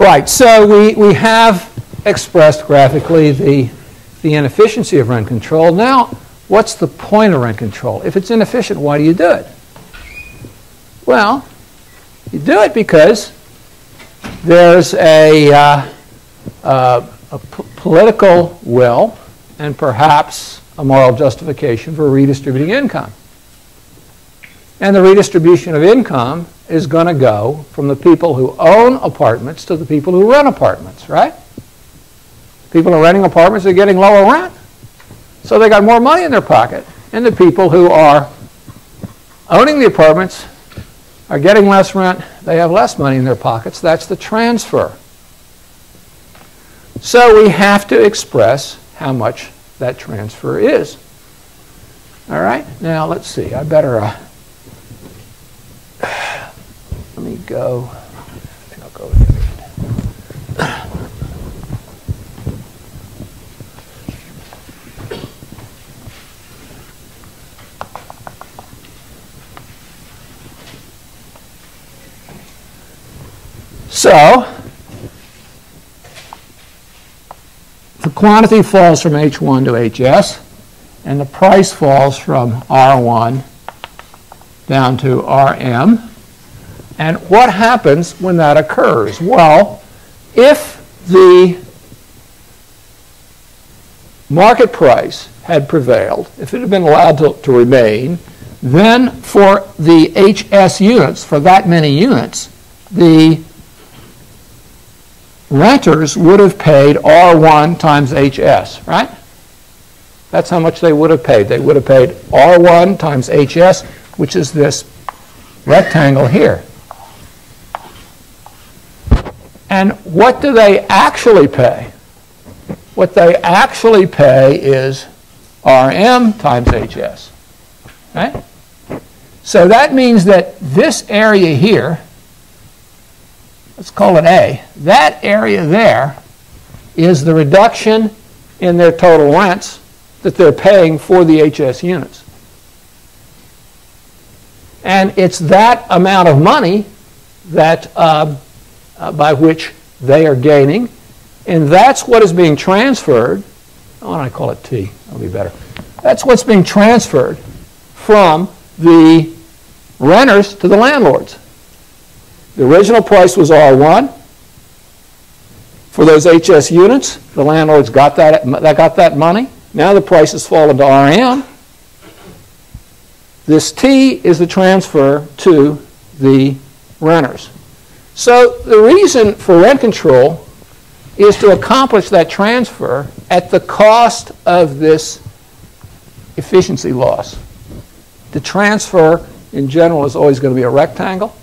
Right, so we have expressed graphically the inefficiency of rent control. Now, what's the point of rent control? If it's inefficient, why do you do it? Well, you do it because there's a political will and perhaps a moral justification for redistributing income. And the redistribution of income is going to go from the people who own apartments to the people who rent apartments, right? People who are renting apartments are getting lower rent, so they got more money in their pocket. And the people who are owning the apartments are getting less rent, they have less money in their pockets. That's the transfer. So we have to express how much that transfer is. All right? Now, let's see. I better let me go. I think I'll go with So, the quantity falls from H1 to HS, and the price falls from R1 down to RM. And what happens when that occurs? Well, if the market price had prevailed, if it had been allowed to remain, then for the HS units, for that many units, the renters would have paid R1 times HS, right? That's how much they would have paid. They would have paid R1 times HS, which is this rectangle here. And what do they actually pay? What they actually pay is RM times HS, right? So that means that this area here, let's call it A, that area there is the reduction in their total rents that they're paying for the HS units. And it's that amount of money that by which they are gaining, and that's what is being transferred. Oh, and I call it T. That'll be better. That's what's being transferred from the renters to the landlords. The original price was R1 for those HS units. The landlords got that money. Now the price has fallen to RM. This T is the transfer to the renters. So the reason for rent control is to accomplish that transfer at the cost of this efficiency loss. The transfer in general is always going to be a rectangle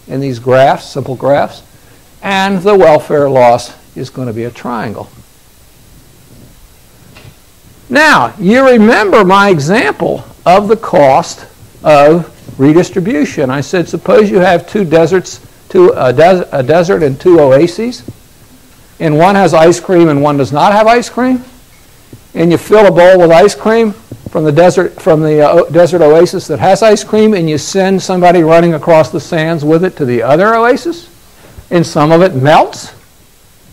in these graphs, simple graphs, and the welfare loss is going to be a triangle. Now, you remember my example of the cost of redistribution. I said, suppose you have two deserts, a desert and two oases, and one has ice cream and one does not have ice cream, and you fill a bowl with ice cream from the desert oasis that has ice cream, and you send somebody running across the sands with it to the other oasis, and some of it melts,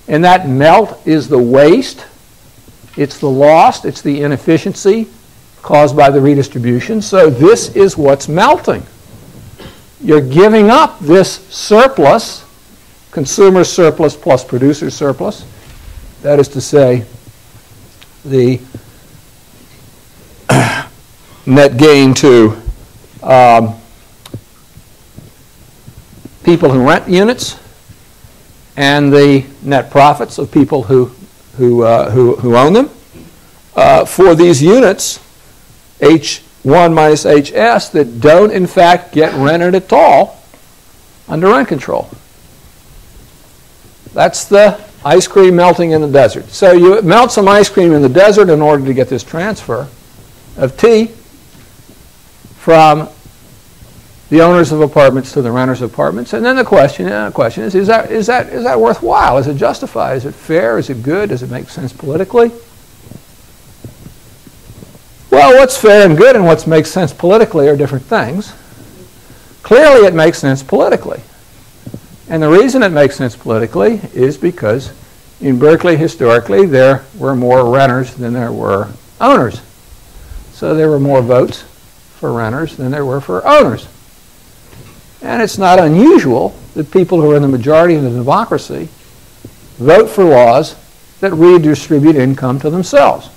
and that melt is the waste, it's the loss, it's the inefficiency caused by the redistribution. So this is what's melting. You're giving up this surplus, consumer surplus plus producer surplus, that is to say, the net gain to people who rent units, and the net profits of people who own them. For these units, H1 minus HS, that don't in fact get rented at all under rent control. That's the ice cream melting in the desert. So you melt some ice cream in the desert in order to get this transfer of T from the owners of apartments to the renters of apartments. And then the question is that worthwhile? Is it justified? Is it fair? Is it good? Does it make sense politically? Well, what's fair and good and what makes sense politically are different things. Clearly, it makes sense politically. And the reason it makes sense politically is because in Berkeley, historically, there were more renters than there were owners. So there were more votes for renters than there were for owners. And it's not unusual that people who are in the majority in the democracy vote for laws that redistribute income to themselves.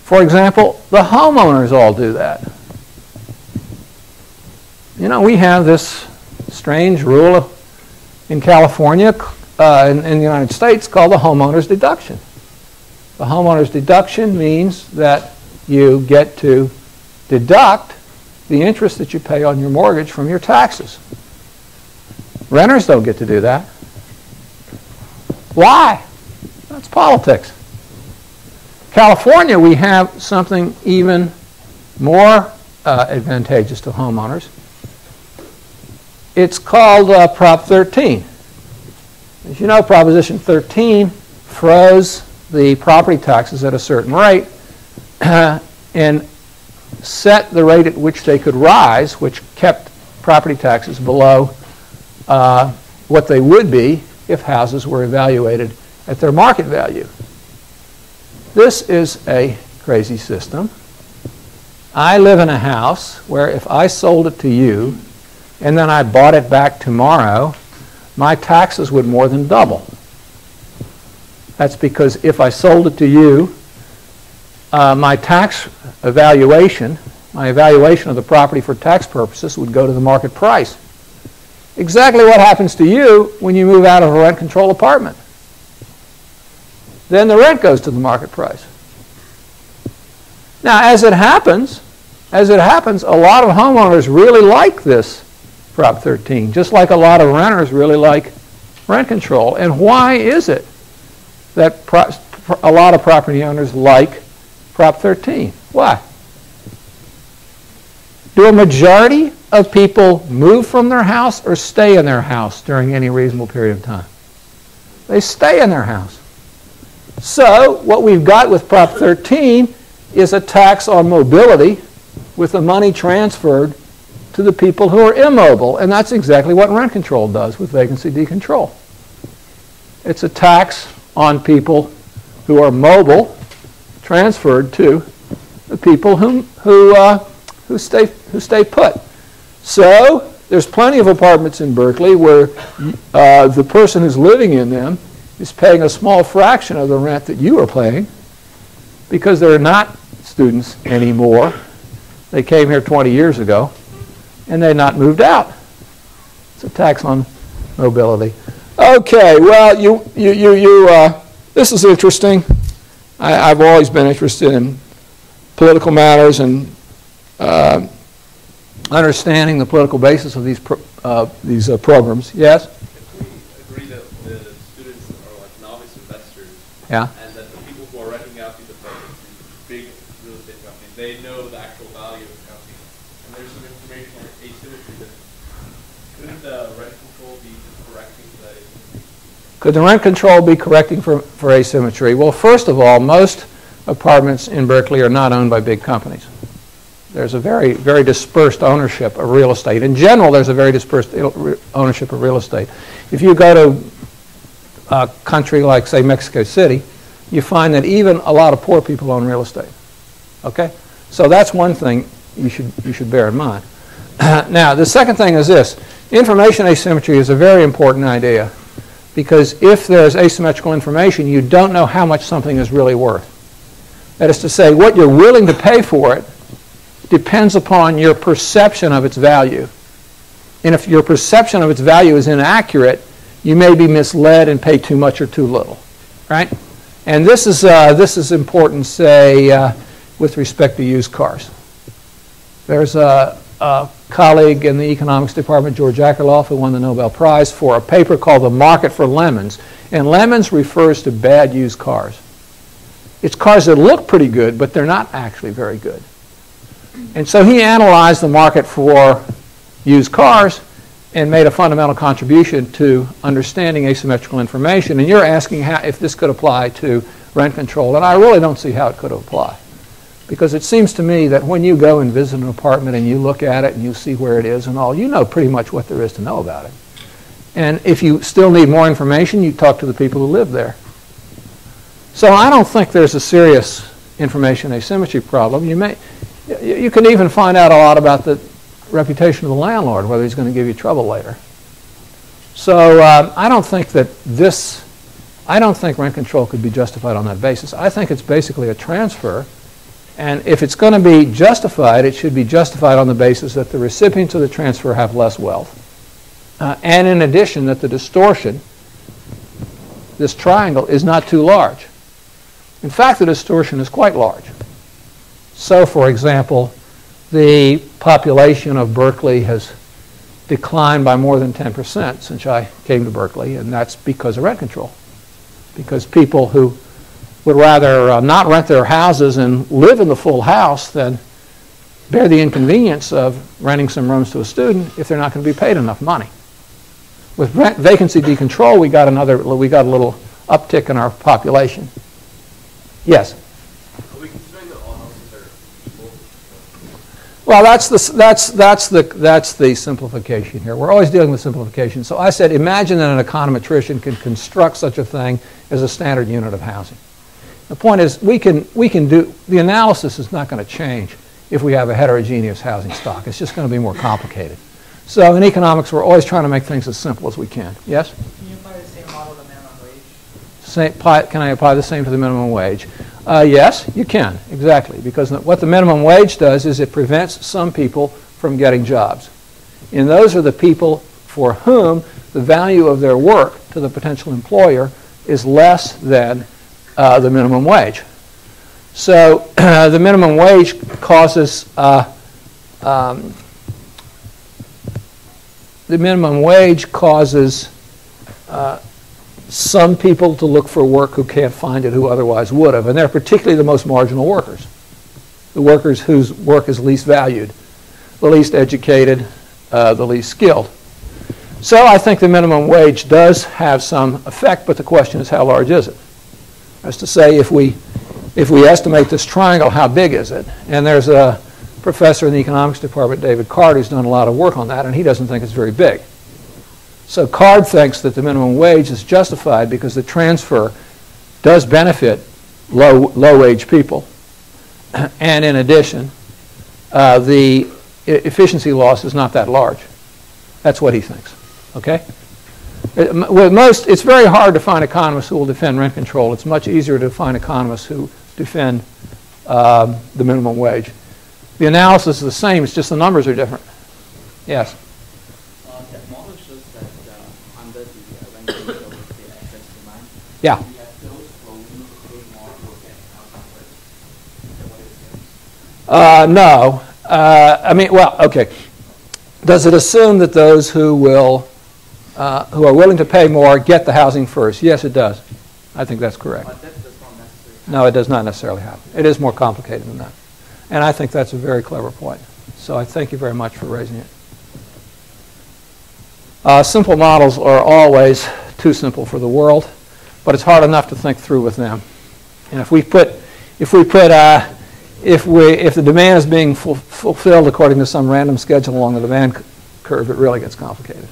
For example, the homeowners all do that. You know, we have this strange rule in California, in the United States, called the homeowner's deduction. The homeowner's deduction means that you get to deduct the interest that you pay on your mortgage from your taxes. Renters don't get to do that. Why? That's politics. California, we have something even more advantageous to homeowners. It's called Prop 13. As you know, Proposition 13 froze the property taxes at a certain rate and set the rate at which they could rise, which kept property taxes below what they would be if houses were evaluated at their market value. This is a crazy system. I live in a house where if I sold it to you and then I bought it back tomorrow, my taxes would more than double. That's because if I sold it to you, my tax evaluation, my evaluation of the property for tax purposes would go to the market price. Exactly what happens to you when you move out of a rent control apartment. Then the rent goes to the market price. Now, as it happens, a lot of homeowners really like this Prop 13, just like a lot of renters really like rent control. And why is it that a lot of property owners like Prop 13? Why? Do a majority of people move from their house or stay in their house during any reasonable period of time? They stay in their house. So what we've got with Prop 13 is a tax on mobility with the money transferred to the people who are immobile. And that's exactly what rent control does with vacancy decontrol. It's a tax on people who are mobile transferred to the people who stay put. So there's plenty of apartments in Berkeley where the person who's living in them is paying a small fraction of the rent that you are paying because they're not students anymore. They came here 20 years ago and they're not moved out. It's a tax on mobility. Okay, well, this is interesting. I've always been interested in political matters and understanding the political basis of these programs. Yes? If we agree that the students are like novice investors, yeah, and that the people who are renting out these apartments, these big real estate companies, they know the actual value of the company, and there's some informational asymmetry that couldn't the rent control be correcting for that asymmetry? Could the rent control be correcting for asymmetry? Well, first of all, most apartments in Berkeley are not owned by big companies. There's a very, very dispersed ownership of real estate. In general, there's a very dispersed ownership of real estate. If you go to a country like, say, Mexico City, you find that even a lot of poor people own real estate. Okay? So that's one thing you should bear in mind. Now, the second thing is this. Information asymmetry is a very important idea because if there's asymmetrical information, you don't know how much something is really worth. That is to say, what you're willing to pay for it depends upon your perception of its value. And if your perception of its value is inaccurate, you may be misled and pay too much or too little, right? And this is important, say, with respect to used cars. There's a colleague in the economics department, George Akerlof, who won the Nobel Prize for a paper called The Market for Lemons. And lemons refers to bad used cars. It's cars that look pretty good, but they're not actually very good. And so he analyzed the market for used cars and made a fundamental contribution to understanding asymmetrical information. And you're asking if this could apply to rent control. And I really don't see how it could apply. Because it seems to me that when you go and visit an apartment and you look at it and you see where it is and all, you know pretty much what there is to know about it. And if you still need more information, you talk to the people who live there. So I don't think there's a serious information asymmetry problem. You can even find out a lot about the reputation of the landlord, whether he's going to give you trouble later. So I don't think rent control could be justified on that basis. I think it's basically a transfer. And if it's going to be justified, it should be justified on the basis that the recipients of the transfer have less wealth. And in addition, that the distortion, this triangle, is not too large. In fact, the distortion is quite large. So, for example, the population of Berkeley has declined by more than 10% since I came to Berkeley, and that's because of rent control. Because people who would rather not rent their houses and live in the full house than bear the inconvenience of renting some rooms to a student if they're not going to be paid enough money. With vacancy decontrol, we got a little uptick in our population. Yes. Are we considering that all houses are equal? Well, that's the simplification here. We're always dealing with simplification. So I said, imagine that an econometrician can construct such a thing as a standard unit of housing. The point is, we can do the analysis is not going to change if we have a heterogeneous housing stock. It's just going to be more complicated. So in economics, we're always trying to make things as simple as we can. Yes? Can you apply the same model to minimum wage? Can I apply the same to the minimum wage? Yes, you can, exactly. Because what the minimum wage does is it prevents some people from getting jobs. And those are the people for whom the value of their work to the potential employer is less than the minimum wage. So the minimum wage causes some people to look for work who can't find it who otherwise would have. And they're particularly the most marginal workers, the workers whose work is least valued, the least educated, the least skilled. So I think the minimum wage does have some effect, but the question is, how large is it? As to say, if we estimate this triangle, how big is it? And there's a professor in the economics department, David Card, who's done a lot of work on that, and he doesn't think it's very big. So Card thinks that the minimum wage is justified because the transfer does benefit low-wage people. And in addition, the efficiency loss is not that large. That's what he thinks. Okay? It's very hard to find economists who will defend rent control. It's much easier to find economists who defend the minimum wage. The analysis is the same, it's just the numbers are different. Yes? That model shows that under the rent control with the excess demand, Yeah. we have those who are willing to pay more to get housing first. Is that what it assumes? No. I mean, well, okay. Does it assume that those who are willing to pay more get the housing first? Yes, it does. I think that's correct. But that does not necessarily happen. No, it does not necessarily happen. It is more complicated than that. And I think that's a very clever point. So I thank you very much for raising it. Simple models are always too simple for the world, but it's hard enough to think through with them. And if the demand is being fulfilled according to some random schedule along the demand curve, it really gets complicated.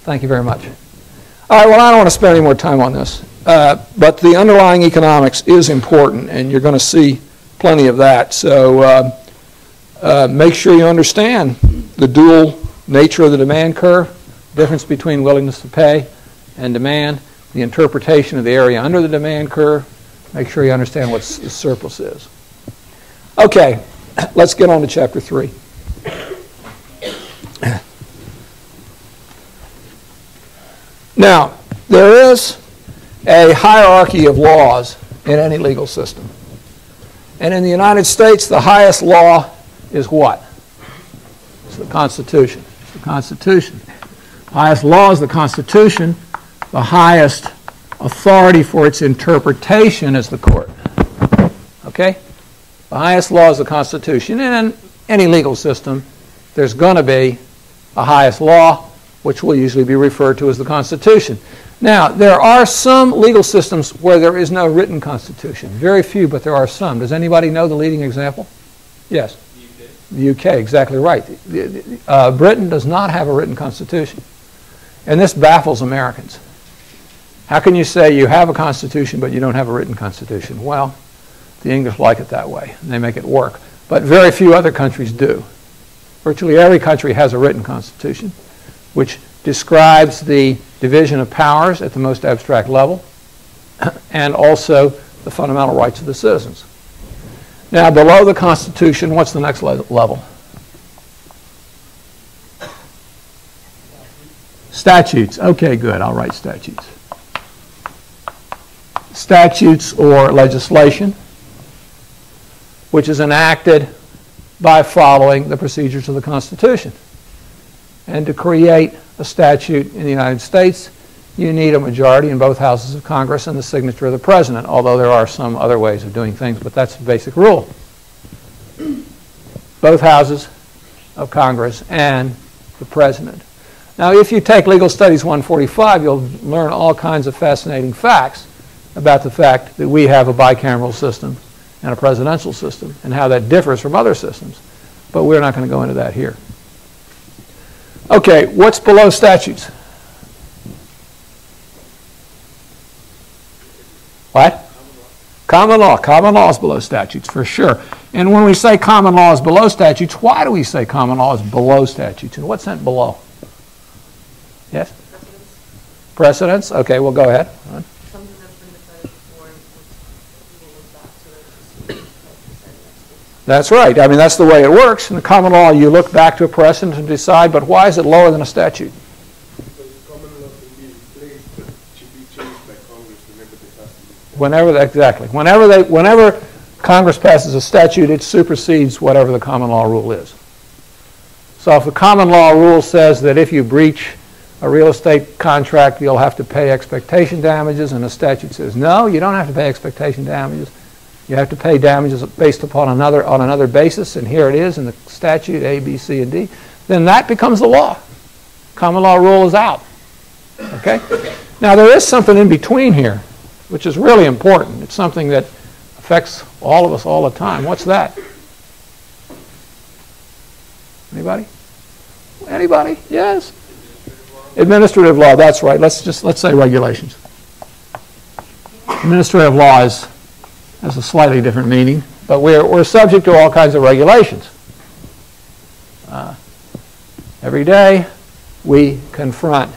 Thank you very much. All right, well, I don't want to spend any more time on this, but the underlying economics is important, and you're going to see plenty of that. So make sure you understand the dual nature of the demand curve, difference between willingness to pay and demand, the interpretation of the area under the demand curve. Make sure you understand what the surplus is. Okay, let's get on to chapter 3. Now, there is a hierarchy of laws in any legal system. And in the United States, the highest law is what? It's the Constitution. It's the Constitution. The highest law is the Constitution. The highest authority for its interpretation is the court. Okay? The highest law is the Constitution. And in any legal system, there's going to be a highest law, which will usually be referred to as the Constitution. Now, there are some legal systems where there is no written constitution. Very few, but there are some. Does anybody know the leading example? Yes. The UK, exactly right. Britain does not have a written constitution. And this baffles Americans. How can you say you have a constitution but you don't have a written constitution? Well, the English like it that way, and they make it work. But very few other countries do. Virtually every country has a written constitution, which describes the division of powers at the most abstract level, and also the fundamental rights of the citizens. Now, below the Constitution, what's the next level? Statutes. Okay, good. I'll write statutes. Statutes or legislation, which is enacted by following the procedures of the Constitution. And to create a statute in the United States, you need a majority in both houses of Congress and the signature of the President, although there are some other ways of doing things, but that's the basic rule. Both houses of Congress and the President. Now, if you take Legal Studies 145, you'll learn all kinds of fascinating facts about the fact that we have a bicameral system and a presidential system and how that differs from other systems. But we're not going to go into that here. Okay, what's below statutes? What? Common law. Common law is below statutes, for sure. And when we say common law is below statutes, why do we say common law is below statutes? And what's that below? Yes? Precedents. Okay, well, go ahead. Something that's been decided before, and people look back to it to see what That's right. I mean, that's the way it works. In the common law, you look back to a precedent and decide, but why is it lower than a statute? Because common law can be replaced, but it should be changed by Congress whenever they pass it. Exactly. Whenever Congress passes a statute, it supersedes whatever the common law rule is. So if the common law rule says that if you breach a real estate contract, you'll have to pay expectation damages, and the statute says, no, you don't have to pay expectation damages. You have to pay damages based upon another basis, and here it is in the statute A, B, C, and D, then that becomes the law. Common law rule is out. Okay? Now, there is something in between here, which is really important. It's something that affects all of us all the time. What's that? Anybody? Anybody? Yes? Administrative law, that's right. Let's say regulations. Administrative law has a slightly different meaning, but we're subject to all kinds of regulations. Every day we confront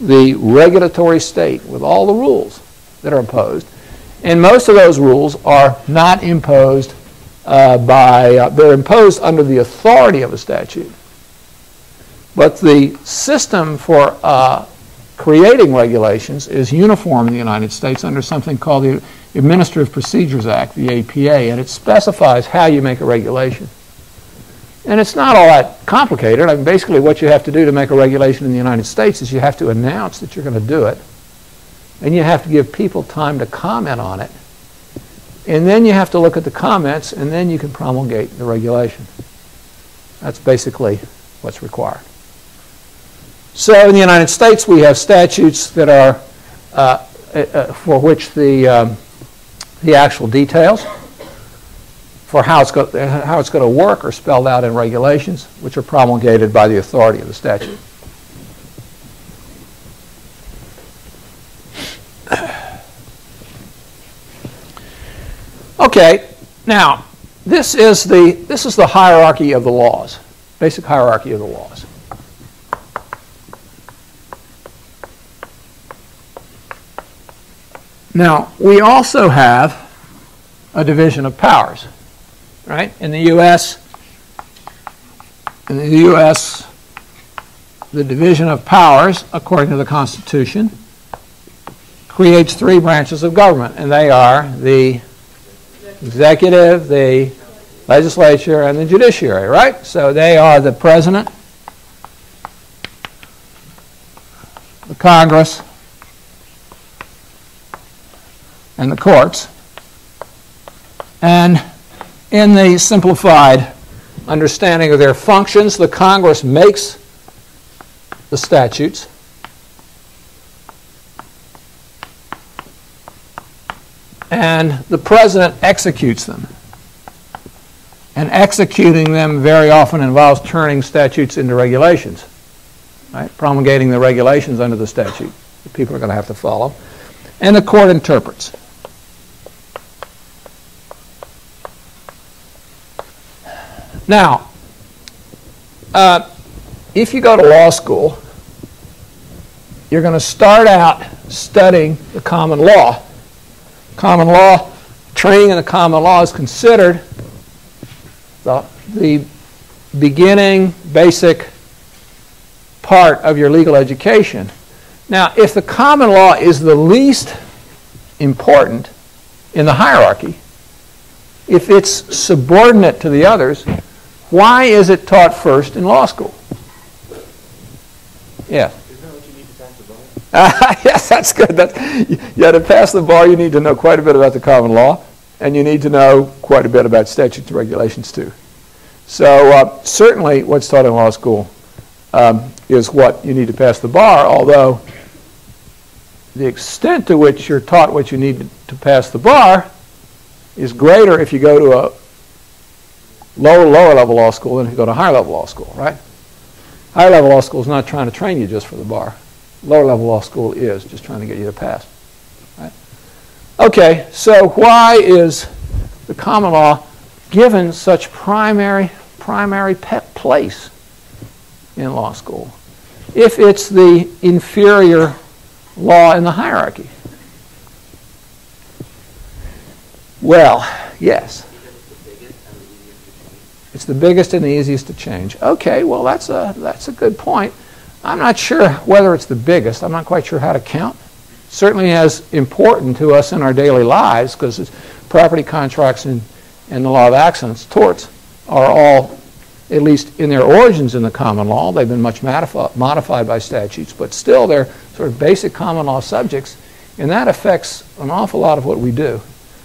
the regulatory state with all the rules that are imposed, and most of those rules are not imposed they're imposed under the authority of a statute. But the system for creating regulations is uniform in the United States under something called the Administrative Procedures Act, the APA, and it specifies how you make a regulation. And it's not all that complicated. I mean, basically what you have to do to make a regulation in the United States is you have to announce that you're going to do it, and you have to give people time to comment on it, and then you have to look at the comments, and then you can promulgate the regulation. That's basically what's required. So in the United States, we have statutes that are for which the actual details for how it's going to work are spelled out in regulations, which are promulgated by the authority of the statute. Okay, now this is the hierarchy of the laws, basic hierarchy of the laws. Now, we also have a division of powers, right? In the U.S., the division of powers, according to the Constitution, creates three branches of government, and they are the executive, the legislature, and the judiciary, right? So they are the president, the Congress, and the courts. And in the simplified understanding of their functions, the Congress makes the statutes, and the president executes them. And executing them very often involves turning statutes into regulations. right? Promulgating the regulations under the statute that people are going to have to follow. And the court interprets. Now, if you go to law school, you're going to start out studying the common law. Common law, training in the common law is considered the beginning, basic part of your legal education. Now, if the common law is the least important in the hierarchy, if it's subordinate to the others, why is it taught first in law school? Yeah. Isn't that what you need to pass the bar? Yes, that's good. Yeah, to pass the bar, you need to know quite a bit about the common law, and you need to know quite a bit about statutes and regulations, too. So certainly what's taught in law school is what you need to pass the bar, although the extent to which you're taught what you need to pass the bar is greater if you go to a lower level law school than if you go to higher level law school, right? Higher level law school is not trying to train you just for the bar. Lower level law school is just trying to get you to pass, right? Okay, so why is the common law given such primary place in law school if it's the inferior law in the hierarchy? Well, yes. It's the biggest and the easiest to change. Okay, well, that's a good point. I'm not sure whether it's the biggest. I'm not quite sure how to count. Certainly as important to us in our daily lives, because property contracts and the law of accidents, torts, are all, at least in their origins in the common law. They've been much modified by statutes, but still they're sort of basic common law subjects, and that affects an awful lot of what we do.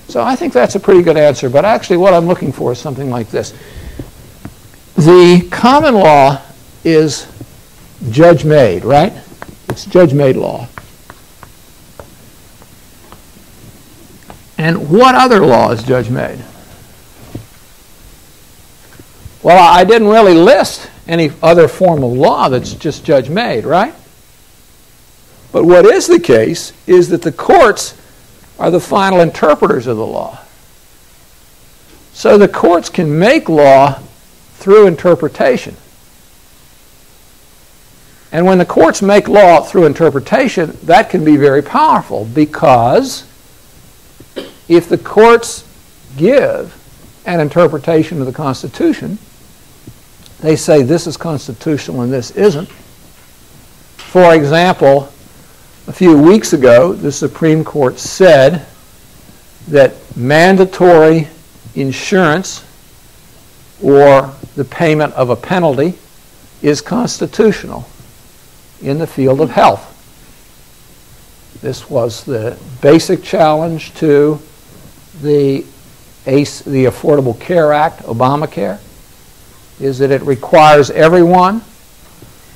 So I think that's a pretty good answer, but actually what I'm looking for is something like this. The common law is judge-made, right? It's judge-made law. And what other law is judge-made? Well, I didn't really list any other form of law that's just judge-made, right? But what is the case is that the courts are the final interpreters of the law. So the courts can make law through interpretation. And when the courts make law through interpretation, that can be very powerful, because if the courts give an interpretation of the Constitution, they say this is constitutional and this isn't. For example, a few weeks ago, the Supreme Court said that mandatory insurance or the payment of a penalty is constitutional in the field of health. This was the basic challenge to the Affordable Care Act, Obamacare, is that it requires everyone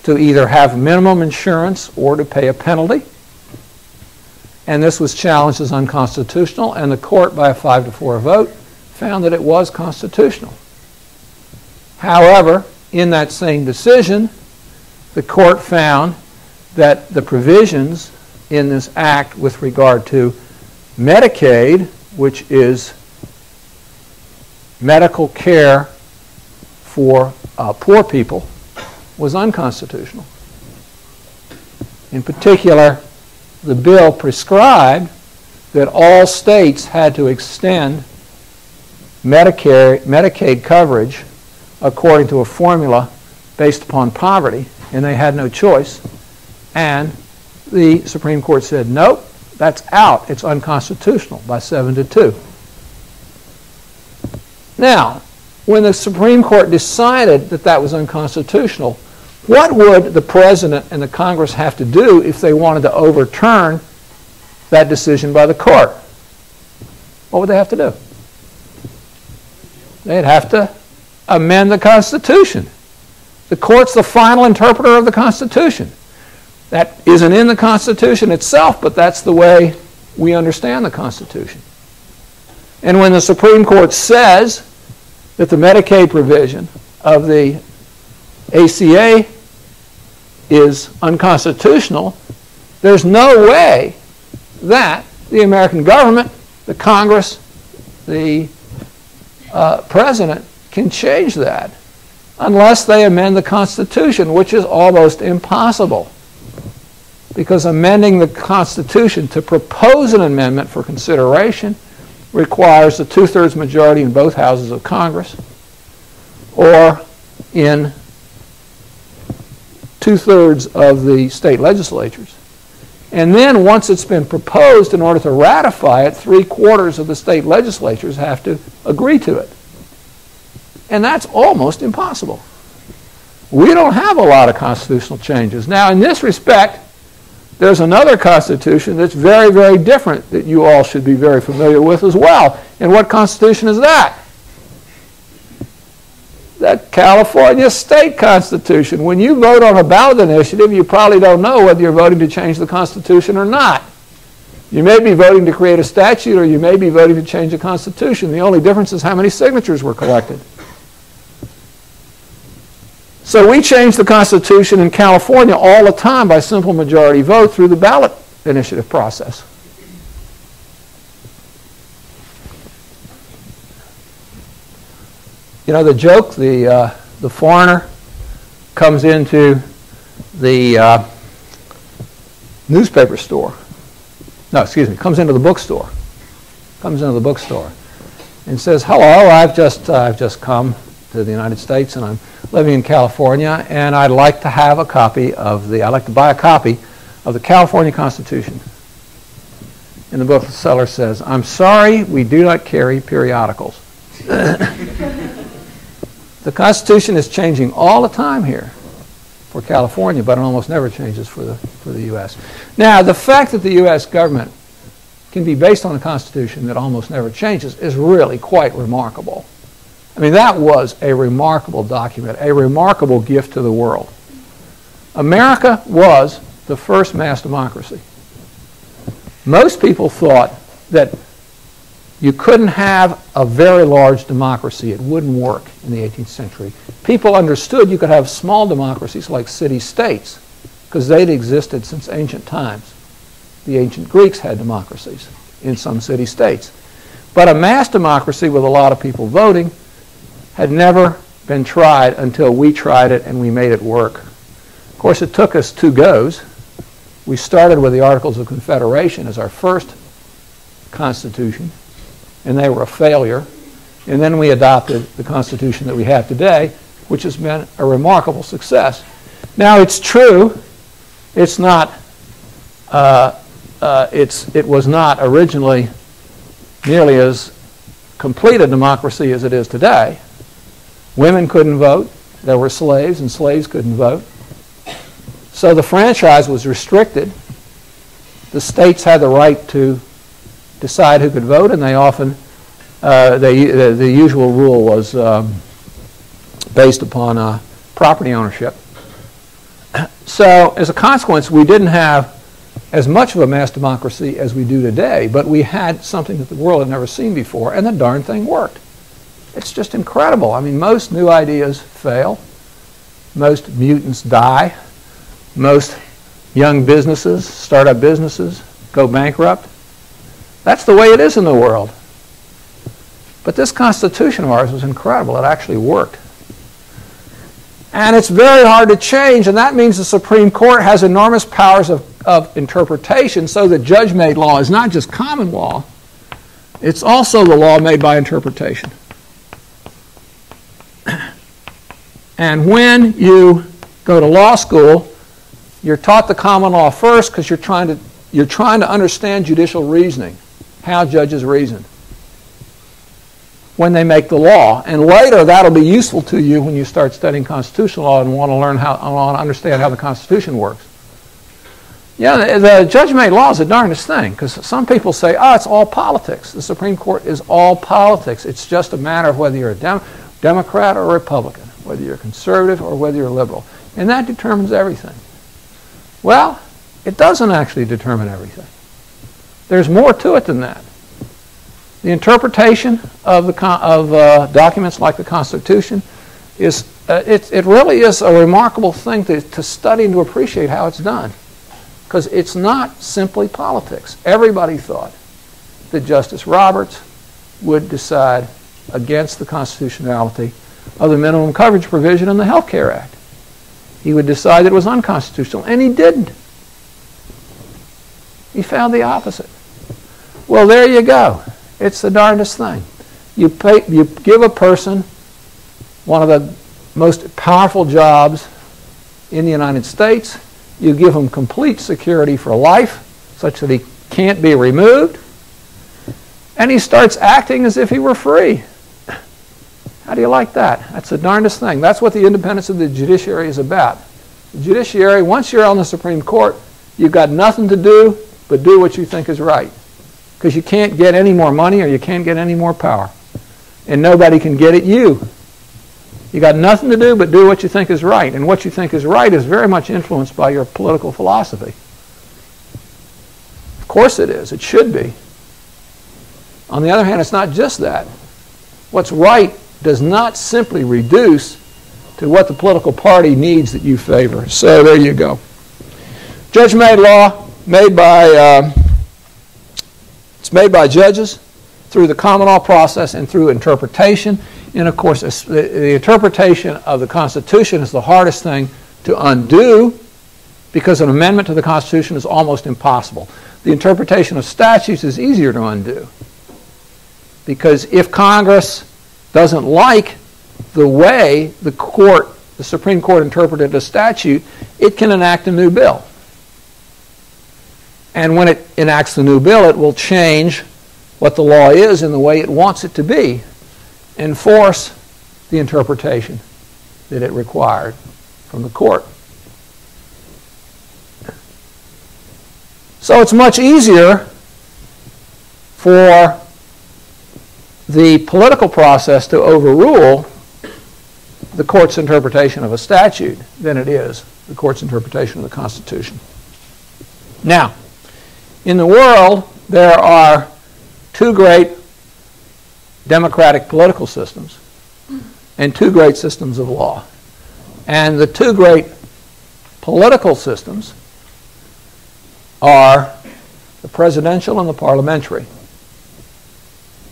to either have minimum insurance or to pay a penalty. And this was challenged as unconstitutional, and the court, by a 5-4 vote, found that it was constitutional. However, in that same decision, the court found that the provisions in this act with regard to Medicaid, which is medical care for poor people, was unconstitutional. In particular, the bill prescribed that all states had to extend Medicaid coverage according to a formula based upon poverty, and they had no choice. And the Supreme Court said, nope, that's out. It's unconstitutional by 7-2. Now, when the Supreme Court decided that that was unconstitutional, what would the President and the Congress have to do if they wanted to overturn that decision by the court? What would they have to do? They'd have to amend the Constitution. The court's the final interpreter of the Constitution. That isn't in the Constitution itself, but that's the way we understand the Constitution. And when the Supreme Court says that the Medicaid provision of the ACA is unconstitutional, there's no way that the American government, the Congress, the President can change that unless they amend the Constitution, which is almost impossible. Because amending the Constitution to propose an amendment for consideration requires a two-thirds majority in both houses of Congress or in two-thirds of the state legislatures. And then once it's been proposed, in order to ratify it, three-quarters of the state legislatures have to agree to it. And that's almost impossible. We don't have a lot of constitutional changes. Now, in this respect, there's another constitution that's very, very different that you all should be very familiar with as well. And what constitution is that? That California state constitution. When you vote on a ballot initiative, you probably don't know whether you're voting to change the Constitution or not. You may be voting to create a statute, or you may be voting to change the Constitution. The only difference is how many signatures were collected. So we change the Constitution in California all the time by simple majority vote through the ballot initiative process. You know the joke, the foreigner comes into the newspaper store. No, excuse me, comes into the bookstore. Comes into the bookstore and says, "Hello, I've just come to the United States and I'm living in California, and I'd like to have a copy of I'd like to buy a copy of the California Constitution." And the bookseller says, "I'm sorry, we do not carry periodicals." The Constitution is changing all the time here for California, but it almost never changes for the U.S. Now, the fact that the U.S. government can be based on a Constitution that almost never changes is really quite remarkable. I mean, that was a remarkable document, a remarkable gift to the world. America was the first mass democracy. Most people thought that you couldn't have a very large democracy. It wouldn't work in the 18th century. People understood you could have small democracies like city-states because they'd existed since ancient times. The ancient Greeks had democracies in some city-states. But a mass democracy with a lot of people voting had never been tried until we tried it and we made it work. Of course, it took us 2 goes. We started with the Articles of Confederation as our first constitution, and they were a failure. And then we adopted the Constitution that we have today, which has been a remarkable success. Now, it's true, it's not, it was not originally nearly as complete a democracy as it is today. Women couldn't vote. There were slaves, and slaves couldn't vote. So the franchise was restricted. The states had the right to decide who could vote, and they often, the usual rule was based upon property ownership. So as a consequence, we didn't have as much of a mass democracy as we do today, but we had something that the world had never seen before, and the darn thing worked. It's just incredible. I mean, most new ideas fail. Most mutants die. Most young businesses, startup businesses, go bankrupt. That's the way it is in the world. But this Constitution of ours was incredible. It actually worked. And it's very hard to change, and that means the Supreme Court has enormous powers of interpretation, so that judge-made law is not just common law, it's also the law made by interpretation. And when you go to law school, you're taught the common law first because you're trying to understand judicial reasoning, how judges reason when they make the law. And later that'll be useful to you when you start studying constitutional law and want to understand how the Constitution works. Yeah, the judge-made law is the darndest thing, because some people say, oh, it's all politics. The Supreme Court is all politics. It's just a matter of whether you're a Democrat or a Republican, whether you're conservative or whether you're liberal. And that determines everything. Well, it doesn't actually determine everything. There's more to it than that. The interpretation of documents like the Constitution is it really is a remarkable thing to study and to appreciate how it's done. Because it's not simply politics. Everybody thought that Justice Roberts would decide against the constitutionality of the minimum coverage provision in the Health Care Act. He would decide that it was unconstitutional, and he didn't. He found the opposite. Well, there you go. It's the darndest thing. You give a person one of the most powerful jobs in the United States. You give him complete security for life, such that he can't be removed, and he starts acting as if he were free. How do you like that? That's the darndest thing. That's what the independence of the judiciary is about. The judiciary, once you're on the Supreme Court, you've got nothing to do but do what you think is right. Because you can't get any more money or you can't get any more power. And nobody can get at you. You got nothing to do but do what you think is right. And what you think is right is very much influenced by your political philosophy. Of course it is. It should be. On the other hand, it's not just that. What's right does not simply reduce to what the political party needs that you favor. So there you go. Judge-made law it's made by judges through the common law process and through interpretation. And of course, the interpretation of the Constitution is the hardest thing to undo because an amendment to the Constitution is almost impossible. The interpretation of statutes is easier to undo because if Congress doesn't like the way the Supreme Court interpreted a statute, it can enact a new bill. And when it enacts the new bill, it will change what the law is in the way it wants it to be, enforce the interpretation that it required from the court. So it's much easier for the political process to overrule the court's interpretation of a statute than it is the court's interpretation of the Constitution. Now, in the world, there are two great democratic political systems and two great systems of law. And the two great political systems are the presidential and the parliamentary.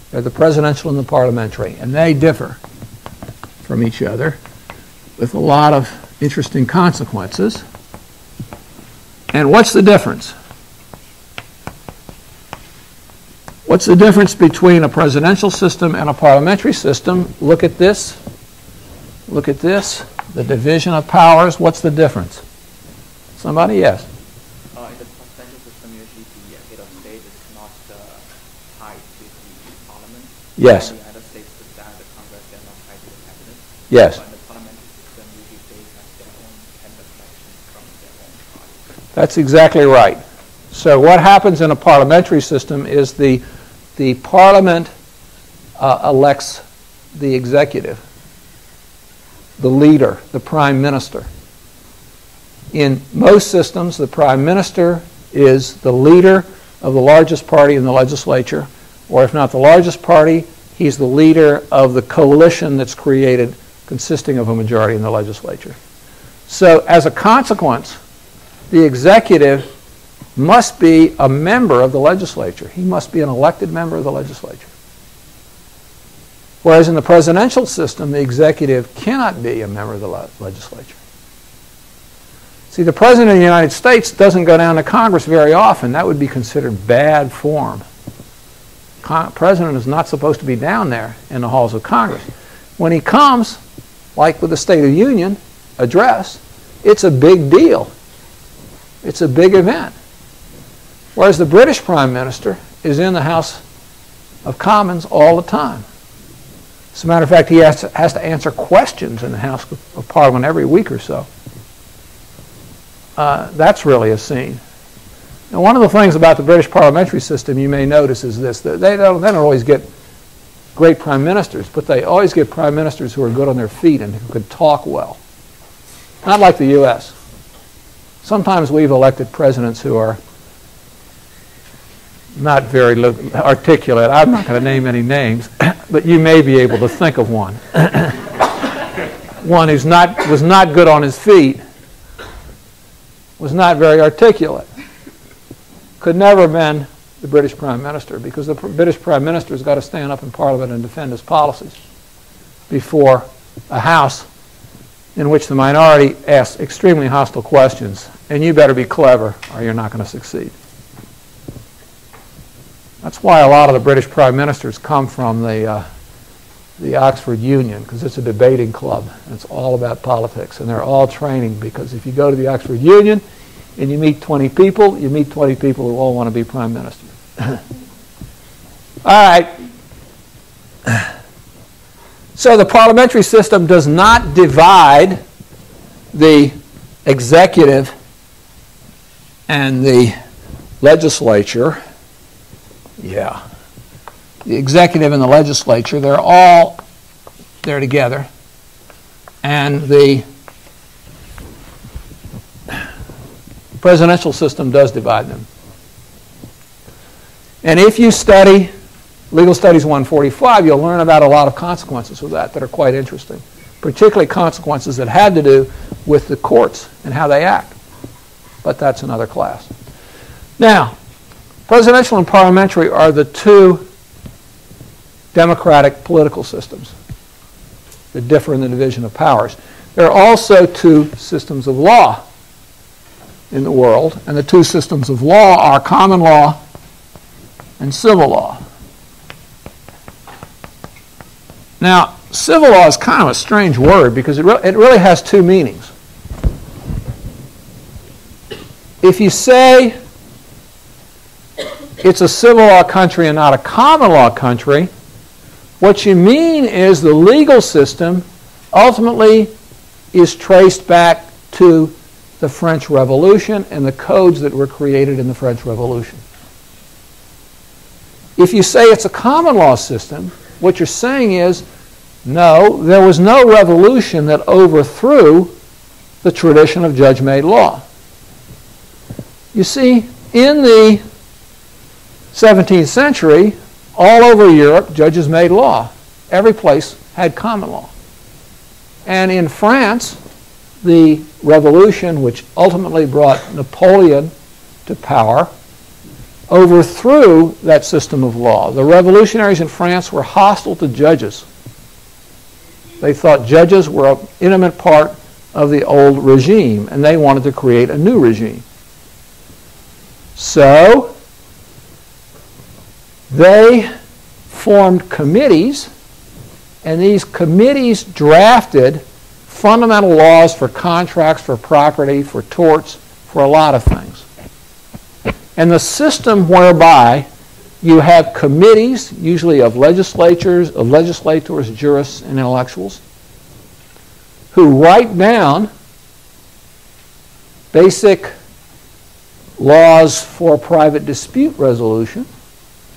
They're the presidential and the parliamentary, and they differ from each other with a lot of interesting consequences. And what's the difference? What's the difference between a presidential system and a parliamentary system? Look at this. Look at this. The division of powers. What's the difference? Somebody? Yes. In the presidential system, usually the head of state is not tied to the parliament. Yes. In the United States, the Congress, they're not tied to the cabinet. Yes. But in the parliamentary system, usually they have their own candidate elections from their own party. That's exactly right. So what happens in a parliamentary system is the parliament elects the executive, the leader, the prime minister. In most systems, the prime minister is the leader of the largest party in the legislature, or if not the largest party, he's the leader of the coalition that's created consisting of a majority in the legislature. So as a consequence, the executive must be a member of the legislature. He must be an elected member of the legislature. Whereas in the presidential system, the executive cannot be a member of the legislature. See, the President of the United States doesn't go down to Congress very often. That would be considered bad form. The President is not supposed to be down there in the halls of Congress. When he comes, like with the State of the Union address, it's a big deal. It's a big event. Whereas the British Prime Minister is in the House of Commons all the time. As a matter of fact, he has to answer questions in the House of Parliament every week or so. That's really a scene. Now, one of the things about the British parliamentary system you may notice is this. That they don't always get great prime ministers, but they always get prime ministers who are good on their feet and who can talk well. Not like the U.S. Sometimes we've elected presidents who are not very articulate. I'm not going to name any names, but you may be able to think of one. one who was not good on his feet, was not very articulate, could never have been the British Prime Minister, because the British Prime Minister has got to stand up in Parliament and defend his policies before a House in which the minority asks extremely hostile questions, and you better be clever or you're not going to succeed. That's why a lot of the British Prime Ministers come from the Oxford Union, because it's a debating club. And it's all about politics, and they're all training, because if you go to the Oxford Union and you meet 20 people, you meet 20 people who all want to be Prime Minister. All right. So the parliamentary system does not divide the executive and the legislature. Yeah. The executive and the legislature, they're all there together. And the presidential system does divide them. And if you study Legal Studies 145, you'll learn about a lot of consequences of that are quite interesting, particularly consequences that had to do with the courts and how they act. But that's another class. Now, presidential and parliamentary are the two democratic political systems that differ in the division of powers. There are also two systems of law in the world, and the two systems of law are common law and civil law. Now, civil law is kind of a strange word, because it really has two meanings. If you say it's a civil law country and not a common law country, what you mean is the legal system ultimately is traced back to the French Revolution and the codes that were created in the French Revolution. If you say it's a common law system, what you're saying is, no, there was no revolution that overthrew the tradition of judge-made law. You see, in the 17th century, all over Europe, judges made law. Every place had common law. And in France, the revolution, which ultimately brought Napoleon to power, overthrew that system of law. The revolutionaries in France were hostile to judges. They thought judges were an intimate part of the old regime, and they wanted to create a new regime. So they formed committees, and these committees drafted fundamental laws for contracts, for property, for torts, for a lot of things. And the system whereby you have committees, usually of legislators, jurists, and intellectuals, who write down basic laws for private dispute resolution,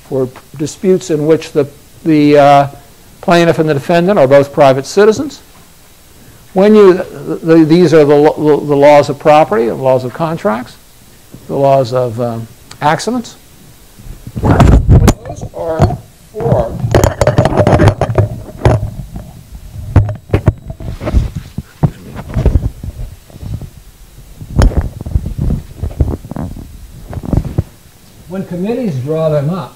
for disputes in which the plaintiff and the defendant are both private citizens. These are the laws of property, the laws of contracts, the laws of accidents. When those are formed, when committees draw them up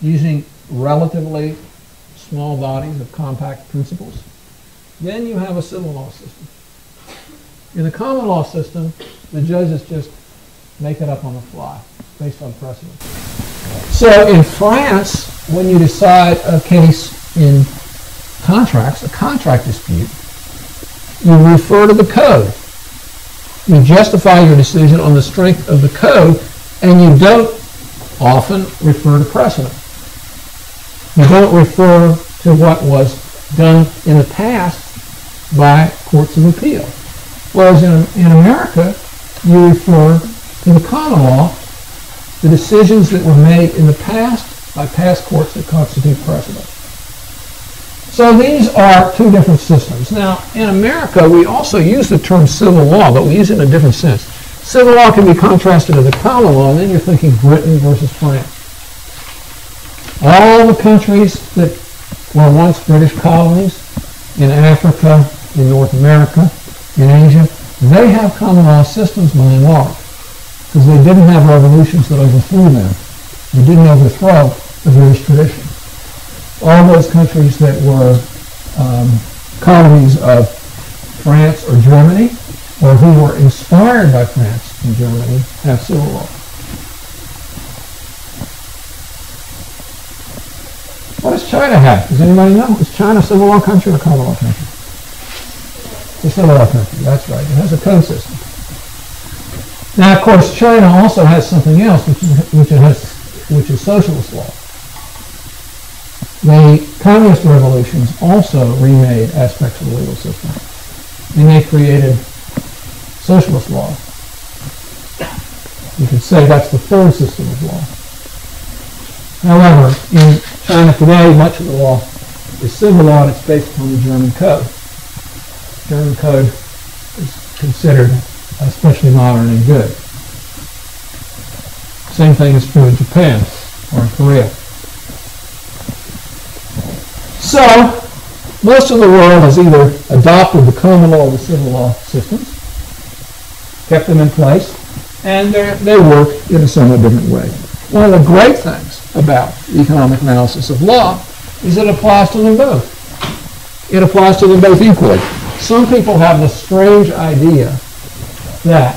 using relatively small bodies of compact principles, then you have a civil law system. In the common law system, the judges just make it up on the fly based on precedent. So in France, when you decide a case in contracts, a contract dispute, you refer to the code. You justify your decision on the strength of the code, and you don't often refer to precedent. You don't refer to what was done in the past by courts of appeal. Whereas in America, you refer to the common law, the decisions that were made in the past by past courts that constitute precedent. So these are two different systems. Now, in America, we also use the term civil law, but we use it in a different sense. Civil law can be contrasted to the common law, and then you're thinking Britain versus France. All the countries that were once British colonies in Africa, in North America, in Asia, they have common law systems by and large, because they didn't have revolutions that overthrew them. They didn't overthrow the British tradition. All those countries that were colonies of France or Germany, or who were inspired by France and Germany, have civil law. What does China have? Does anybody know? Is China a civil law country or a common law country? It's a civil law country, that's right. It has a code system. Now, of course, China also has something else, which is socialist law. The communist revolutions also remade aspects of the legal system, and they created socialist law. You could say that's the third system of law. However, in China today, much of the law is civil law, and it's based upon the German code. German code is considered especially modern and good. Same thing is true in Japan or in Korea. So, most of the world has either adopted the common law or the civil law systems, kept them in place, and they work in a somewhat different way. One of the great things about economic analysis of law is it applies to them both. It applies to them both equally. Some people have the strange idea that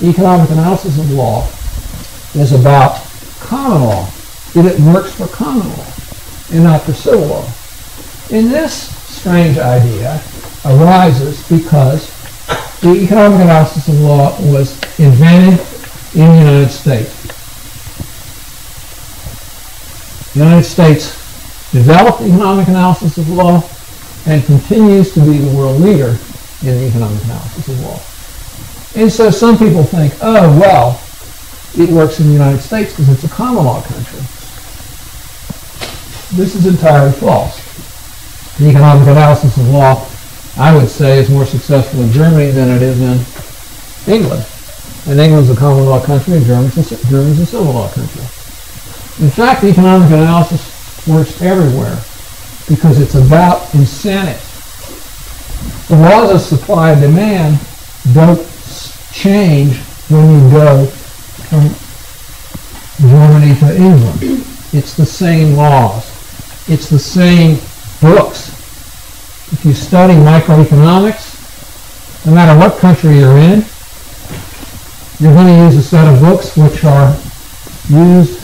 economic analysis of law is about common law, that it works for common law and not for civil law. And this strange idea arises because the economic analysis of law was invented in the United States. The United States developed economic analysis of law and continues to be the world leader in the economic analysis of law. And so some people think, oh, well, it works in the United States because it's a common law country. This is entirely false. The economic analysis of law, I would say, is more successful in Germany than it is in England. And England's a common law country, and Germany's a civil law country. In fact, economic analysis works everywhere because it's about incentive. The laws of supply and demand don't change when you go from Germany to England. It's the same laws. It's the same books. If you study microeconomics, no matter what country you're in, you're going to use a set of books which are used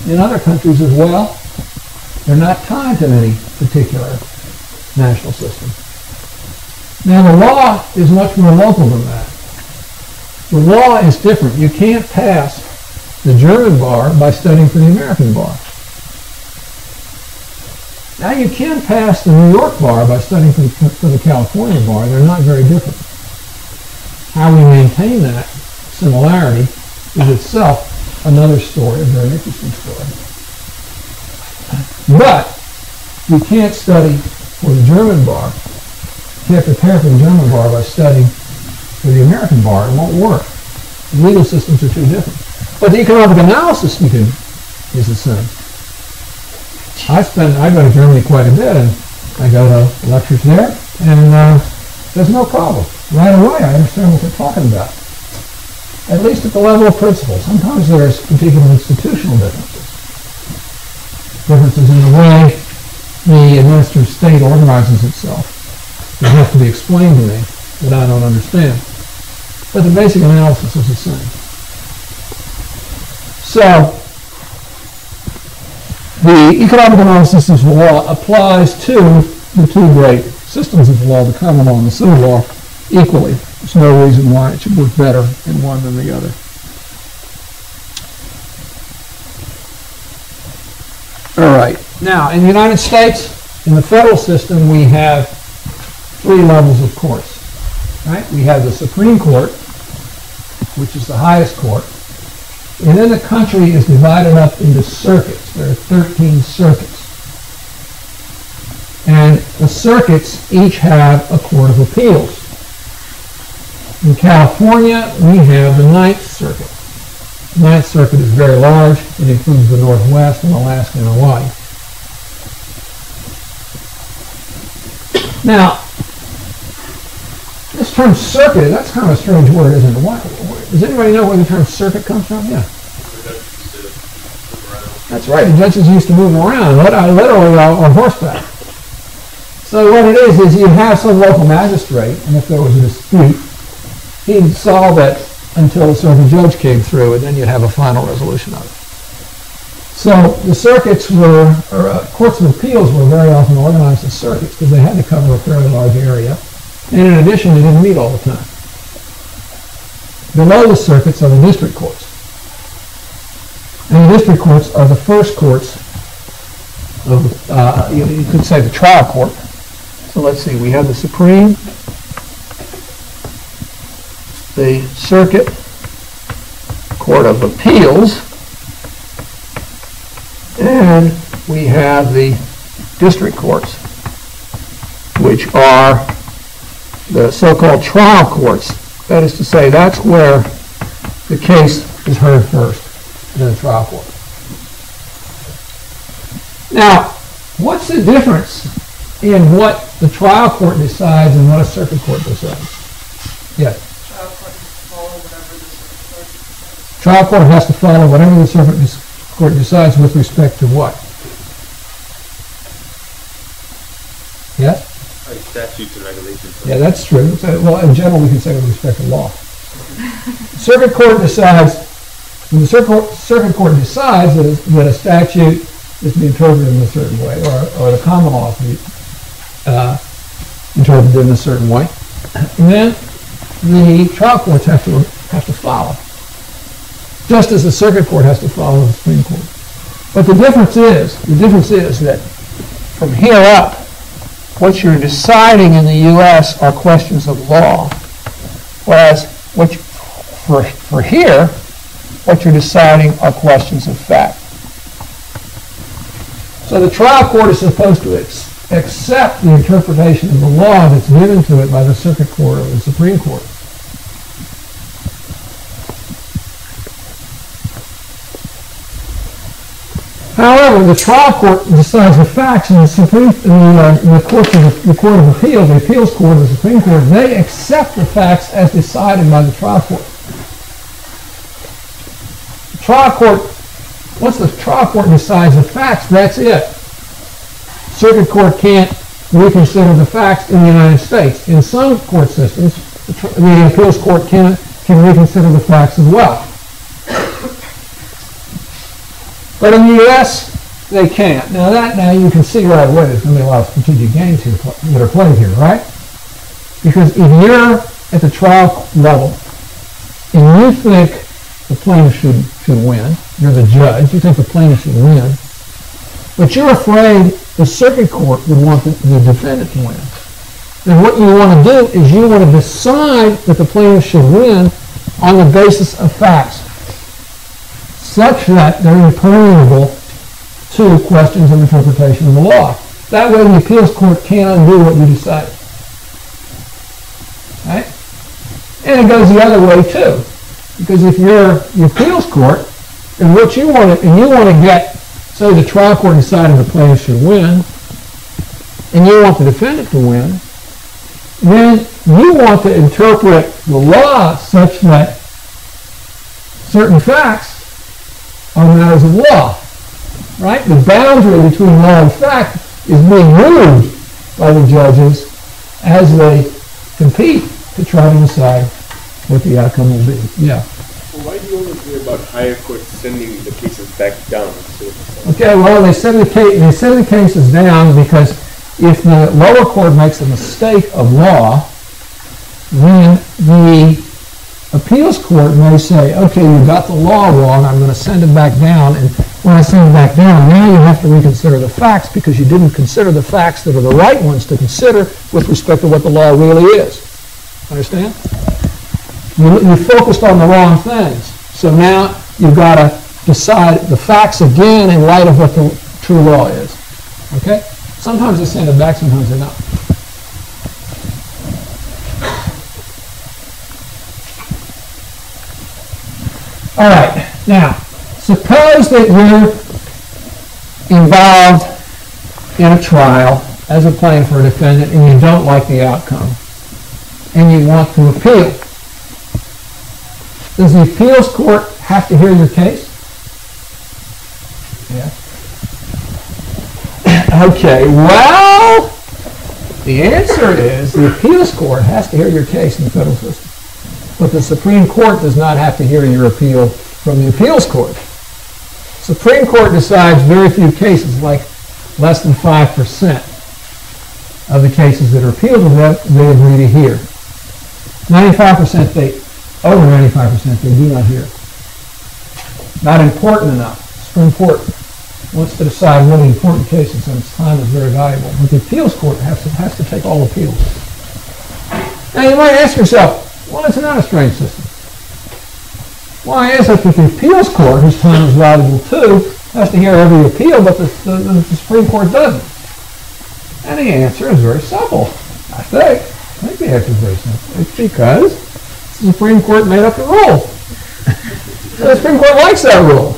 in other countries as well. They're not tied to any particular national system. Now, the law is much more local than that. The law is different. You can't pass the German bar by studying for the American bar. Now, you can pass the New York bar by studying for the California bar. They're not very different. How we maintain that similarity is itself another story, a very interesting story. But you can't study for the German bar. You can't prepare for the German bar by studying for the American bar. It won't work. The legal systems are too different. But the economic analysis is the same. I go to Germany quite a bit, and I go to lectures there, and there's no problem. Right away, I understand what they're talking about. At least at the level of principle. Sometimes there's particular institutional differences. Differences in the way the administrative state organizes itself that have to be explained to me that I don't understand. But the basic analysis is the same. So, the economic analysis of law applies to the two great systems of law, the common law and the civil law, equally. There's no reason why it should work better in one than the other. All right. Now, in the United States, in the federal system, we have three levels of courts. Right? We have the Supreme Court, which is the highest court. And then the country is divided up into circuits. There are 13 circuits. And the circuits each have a court of appeals. In California, we have the Ninth Circuit. The Ninth Circuit is very large. It includes the Northwest and Alaska and Hawaii. Now, this term circuit, that's kind of a strange word, isn't it? Does anybody know where the term circuit comes from? Yeah. That's right. The judges used to move around, literally on horseback. So what it is you have some local magistrate, and if there was a dispute, he'd solve it until a certain judge came through, and then you'd have a final resolution of it. So the circuits were, courts of appeals were very often organized as circuits because they had to cover a fairly large area. And in addition, they didn't meet all the time. Below the circuits are the district courts. And the district courts are the first courts of, you could say, the trial court. So let's see, we have the Supreme, the Circuit Court of Appeals, and we have the district courts, which are the so-called trial courts. That is to say, that's where the case is heard first in the trial court. Now, what's the difference in what the trial court decides and what a circuit court decides? Yes? Trial court has to follow whatever the circuit court decides. Trial court has to follow whatever the circuit court decides with respect to what? Yes? Like statutes and regulations. Yeah, that's true. So, well, in general, we can say with respect to law. Circuit court decides, when the circuit court decides that a statute is to be interpreted in a certain way, or the common law is to be interpreted in a certain way, and then the trial courts have to follow, just as the circuit court has to follow the Supreme Court. But the difference is that from here up, what you're deciding in the U.S. are questions of law, whereas for here, what you're deciding are questions of fact. So the trial court is supposed to accept the interpretation of the law that's given to it by the circuit court or the Supreme Court. However, the trial court decides the facts, and the Court of Appeals, the appeals court, the Supreme Court, they accept the facts as decided by the trial court. The trial court, once the trial court decides the facts, that's it. Circuit court can't reconsider the facts in the United States. In some court systems, the appeals court can reconsider the facts as well. But in the U.S., they can't. Now you can see right away there's going to be a lot of strategic games here that are played here, right? Because if you're at the trial level and you think the plaintiff should win, you're the judge, you think the plaintiff should win, but you're afraid the circuit court would want the defendant to win. Then what you want to do is you want to decide that the plaintiff should win on the basis of facts, such that they're impermeable to questions of interpretation of the law. That way the appeals court can't undo what you decided. Right? And it goes the other way too. Because if you're the appeals court, and what you want to get, say the trial court decided the plaintiff should win, and you want the defendant to win, then you want to interpret the law such that certain facts are matters of law, right? The boundary between law and fact is being moved by the judges as they compete to try to decide what the outcome will be. Yeah. Well, why do you only hear about higher courts sending the cases back down? Okay, well, they send the cases down because if the lower court makes a mistake of law, then the appeals court may say, okay, you got the law wrong, I'm going to send it back down, and when I send it back down, now you have to reconsider the facts because you didn't consider the facts that are the right ones to consider with respect to what the law really is. Understand? You focused on the wrong things, so now you've got to decide the facts again in light of what the true law is. Okay? Sometimes they send it back, sometimes they don't. All right, now, suppose that you're involved in a trial as a plaintiff or defendant and you don't like the outcome and you want to appeal, does the appeals court have to hear your case? Yeah. Okay, well, the answer is the appeals court has to hear your case in the federal system. But the Supreme Court does not have to hear your appeal from the appeals court. Supreme Court decides very few cases, like less than 5% of the cases that are appealed to them, they agree to hear. 95% over 95% they do not hear. Not important enough. Supreme Court wants to decide really important cases and its time is very valuable. But the appeals court has to take all appeals. Now you might ask yourself, well, it's not a strange system. Why is it that the appeals court, whose time is valuable too, has to hear every appeal, but the Supreme Court doesn't? And the answer is very simple, I think. I think the answer is very simple. It's because the Supreme Court made up the rule. The Supreme Court likes that rule.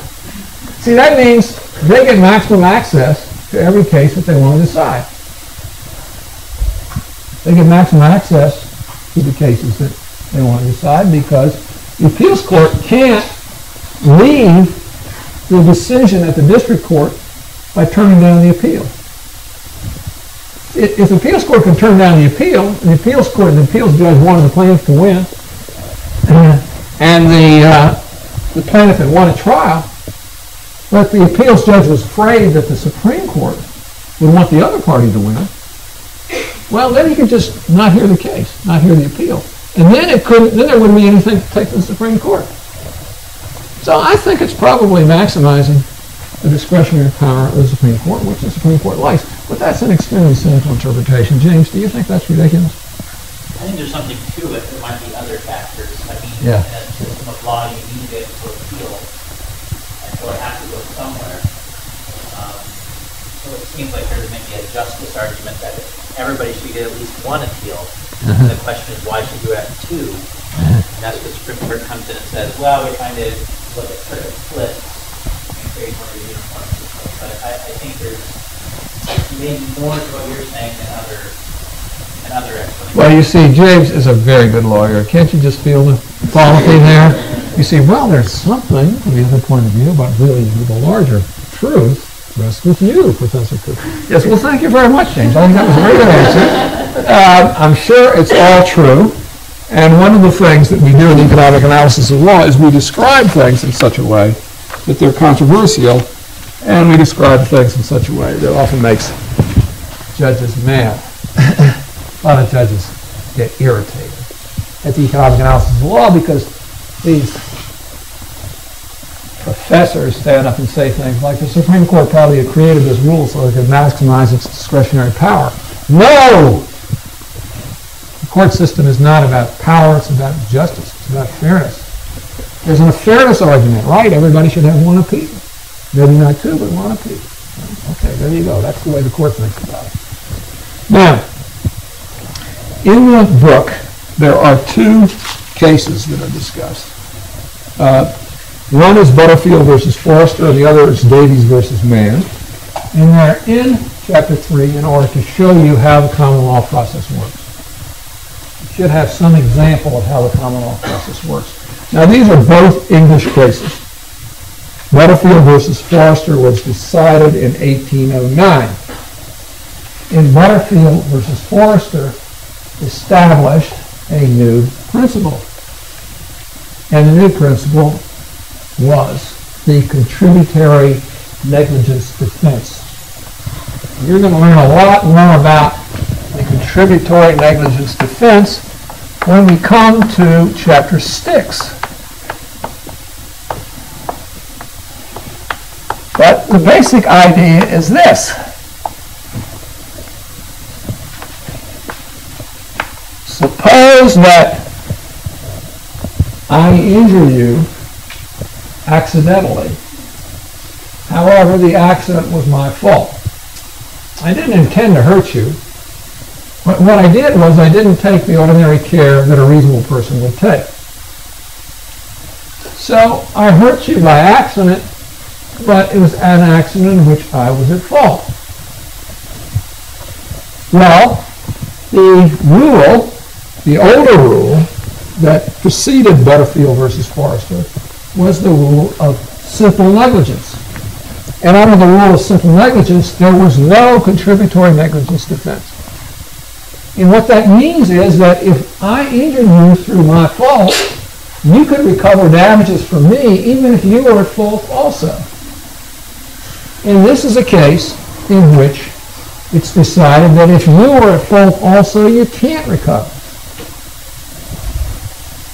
See, that means they get maximum access to every case that they want to decide. They get maximum access to the cases that they want to decide because the appeals court can't leave the decision at the district court by turning down the appeal. If the appeals court can turn down the appeal, and the appeals court and the appeals judge wanted the plaintiff to win, and the plaintiff had won a trial, but the appeals judge was afraid that the Supreme Court would want the other party to win, well, then he could just not hear the case, not hear the appeal. And then there wouldn't be anything to take to the Supreme Court. So I think it's probably maximizing the discretionary power of the Supreme Court, which the Supreme Court likes. But that's an extremely cynical interpretation. James, do you think that's ridiculous? I think there's something to it. There might be other factors. I mean, yeah. In a system of law, you need to be able to appeal, and so it has to go somewhere. So it seems like there's maybe a justice argument that everybody should get at least one appeal. And the question is, why should you have two? And that's what the Supreme Court comes in and says, well, we're trying to look at circuit splits and create more of a uniform system. But I think there's maybe more to what you're saying than other explanations. Well, you see, James is a very good lawyer. Can't you just feel the quality there? You see, well, there's something from the other point of view, but really the larger truth rests with you, Professor Cooper. Yes, well, thank you very much, James. I think that was a very good answer. I'm sure it's all true. And one of the things that we do in economic analysis of law is we describe things in such a way that they're controversial, and we describe things in such a way that often makes judges mad. A lot of judges get irritated at the economic analysis of law because these professors stand up and say things like the Supreme Court probably had created this rule so it could maximize its discretionary power. No! The court system is not about power, it's about justice, it's about fairness. There's a fairness argument, right? Everybody should have one appeal. Maybe not two, but one appeal. Okay, there you go. That's the way the court thinks about it. Now, in the book, there are two cases that are discussed. One is Butterfield versus Forrester, and the other is Davies versus Mann. And they're in Chapter 3 in order to show you how the common law process works. You should have some example of how the common law process works. Now, these are both English cases. Butterfield versus Forrester was decided in 1809. In Butterfield versus Forrester, established a new principle. And the new principle was the contributory negligence defense. You're going to learn a lot more about the contributory negligence defense when we come to Chapter 6. But the basic idea is this. Suppose that I injure you accidentally. However, the accident was my fault. I didn't intend to hurt you. But what I did was I didn't take the ordinary care that a reasonable person would take. So I hurt you by accident, but it was an accident in which I was at fault. Well, the rule, the older rule that preceded Butterfield versus Forrester was the rule of simple negligence. And under the rule of simple negligence, there was no contributory negligence defense. And what that means is that if I injured you through my fault, you could recover damages from me even if you were at fault also. And this is a case in which it's decided that if you were at fault also, you can't recover.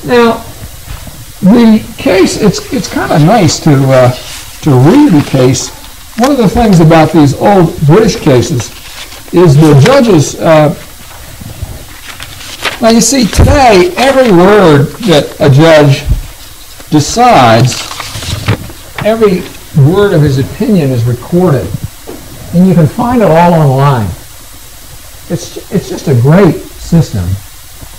Now, the case, it's kind of nice to read the case. One of the things about these old British cases is the judges, now you see, today, every word that a judge decides, every word of his opinion is recorded, and you can find it all online. It's just a great system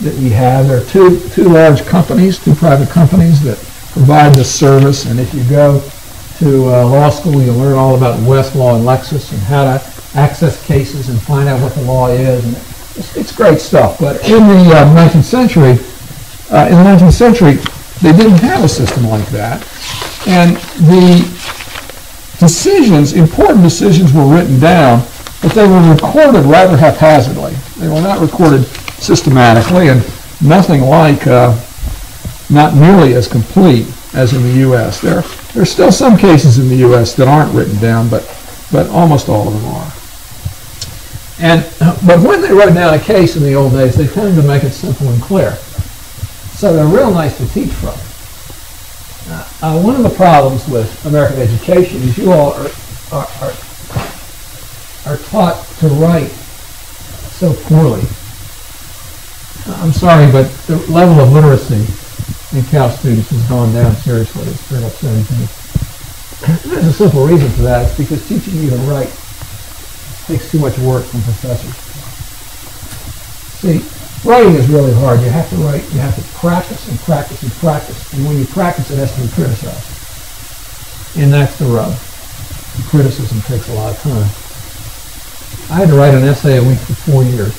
that we have. There are two large companies, two private companies that provide this service, and if you go to law school, you'll learn all about Westlaw and Lexis and how to access cases and find out what the law is. And it's great stuff. But in the 19th century, they didn't have a system like that, and the decisions, important decisions, were written down, but they were recorded rather haphazardly. They were not recorded systematically, and nothing like, not nearly as complete as in the U.S. There are still some cases in the U.S. that aren't written down, but almost all of them are. But when they wrote down a case in the old days, they tended to make it simple and clear. So they're real nice to teach from. One of the problems with American education is you all are taught to write so poorly. I'm sorry, but the level of literacy in Cal students has gone down seriously. It's very upsetting to me. There's a simple reason for that. It's because teaching you to write takes too much work from professors. See, writing is really hard. You have to write, you have to practice and practice and practice. And when you practice, it has to be criticized. And that's the rub. Criticism takes a lot of time. I had to write an essay a week for 4 years.